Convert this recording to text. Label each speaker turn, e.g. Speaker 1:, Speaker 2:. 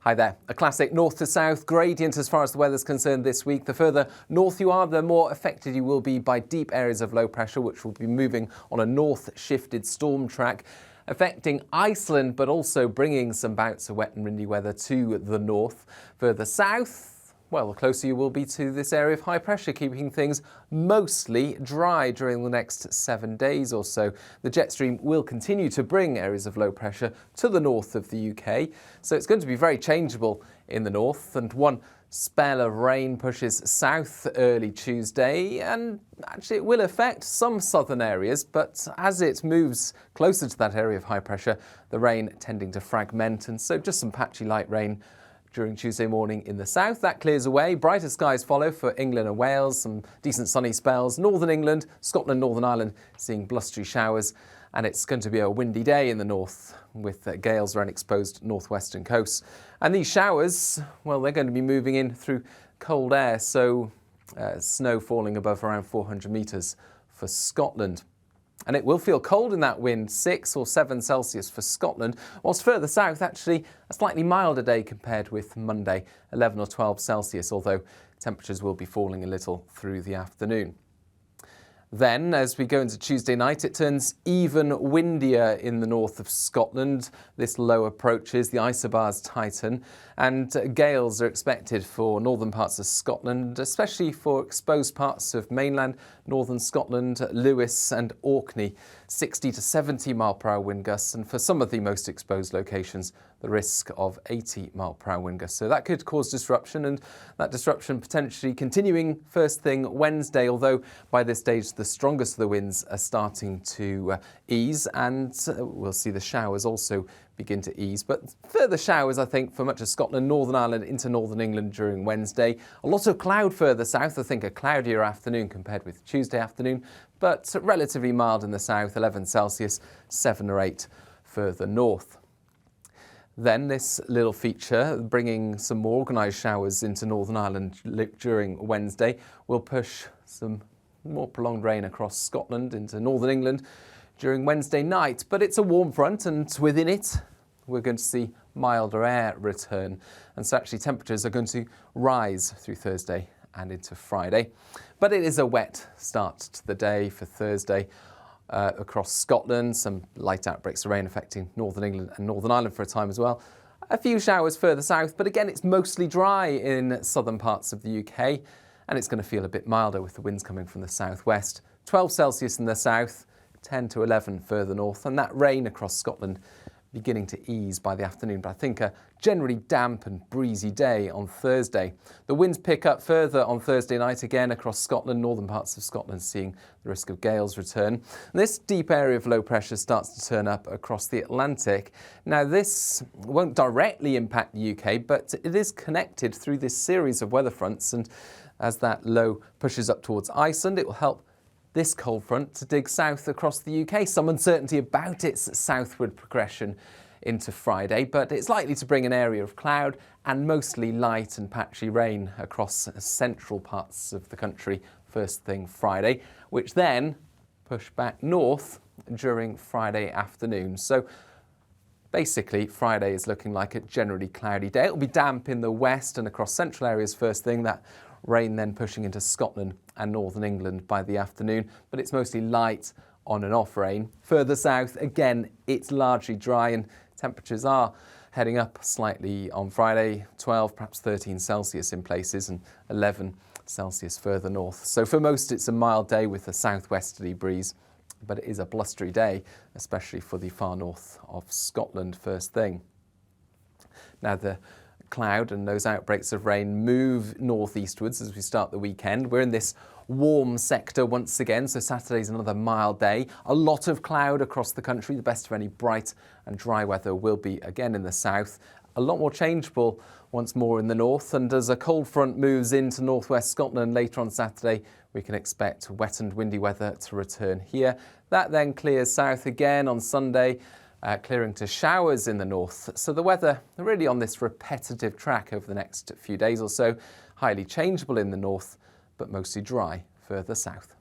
Speaker 1: Hi there. A classic north to south gradient as far as the weather's concerned this week. The further north you are, the more affected you will be by deep areas of low pressure, which will be moving on a north-shifted storm track, affecting Iceland, but also bringing some bouts of wet and windy weather to the north. Further south, well, the closer you will be to this area of high pressure, keeping things mostly dry during the next 7 days or so. The jet stream will continue to bring areas of low pressure to the north of the UK, so it's going to be very changeable in the north, and one spell of rain pushes south early Tuesday, and actually it will affect some southern areas, but as it moves closer to that area of high pressure, the rain tending to fragment, and so just some patchy light rain during Tuesday morning in the south. That clears away. Brighter skies follow for England and Wales, some decent sunny spells. Northern England, Scotland, Northern Ireland seeing blustery showers, and it's going to be a windy day in the north with gales around exposed northwestern coasts. And these showers, well, they're going to be moving in through cold air, so snow falling above around 400 metres for Scotland. And it will feel cold in that wind, 6 or 7 Celsius for Scotland, whilst further south actually a slightly milder day compared with Monday, 11 or 12 Celsius, although temperatures will be falling a little through the afternoon. Then, as we go into Tuesday night, it turns even windier in the north of Scotland. This low approaches, the isobars tighten, and gales are expected for northern parts of Scotland, especially for exposed parts of mainland, northern Scotland, Lewis and Orkney. 60 to 70 mile per hour wind gusts, and for some of the most exposed locations, the risk of 80 mile per hour wind gusts. So that could cause disruption, and that disruption potentially continuing first thing Wednesday, although by this stage the strongest of the winds are starting to ease, and we'll see the showers also begin to ease. But further showers, I think, for much of Scotland, Northern Ireland into Northern England during Wednesday. A lot of cloud further south. I think a cloudier afternoon compared with Tuesday afternoon, but relatively mild in the south, 11 Celsius, 7 or 8 further north. Then this little feature, bringing some more organised showers into Northern Ireland during Wednesday, will push some more prolonged rain across Scotland into Northern England during Wednesday night. But it's a warm front, and within it we're going to see milder air return. And so actually temperatures are going to rise through Thursday and into Friday. But it is a wet start to the day for Thursday. Across Scotland, some light outbreaks of rain affecting Northern England and Northern Ireland for a time as well. A few showers further south, but again it's mostly dry in southern parts of the UK, and it's going to feel a bit milder with the winds coming from the southwest. 12 Celsius in the south, 10 to 11 further north, and that rain across Scotland beginning to ease by the afternoon, but I think a generally damp and breezy day on Thursday. The winds pick up further on Thursday night again across Scotland, northern parts of Scotland seeing the risk of gales return. And this deep area of low pressure starts to turn up across the Atlantic. Now this won't directly impact the UK, but it is connected through this series of weather fronts, and as that low pushes up towards Iceland, it will help this cold front to dig south across the UK. Some uncertainty about its southward progression into Friday, but it's likely to bring an area of cloud and mostly light and patchy rain across central parts of the country first thing Friday, which then push back north during Friday afternoon. So basically Friday is looking like a generally cloudy day. It'll be damp in the west and across central areas first thing, that rain then pushing into Scotland and Northern England by the afternoon, but it's mostly light on and off rain. Further south, again, it's largely dry, and temperatures are heading up slightly on Friday, 12, perhaps 13 Celsius in places, and 11 Celsius further north. So for most, it's a mild day with a southwesterly breeze, but it is a blustery day, especially for the far north of Scotland first thing. Now the cloud and those outbreaks of rain move northeastwards as we start the weekend. We're in this warm sector once again, so Saturday's another mild day. A lot of cloud across the country. The best of any bright and dry weather will be again in the south. A lot more changeable once more in the north, and as a cold front moves into northwest Scotland later on Saturday, we can expect wet and windy weather to return here. That then clears south again on Sunday, clearing to showers in the north. So the weather really on this repetitive track over the next few days or so, highly changeable in the north, but mostly dry further south.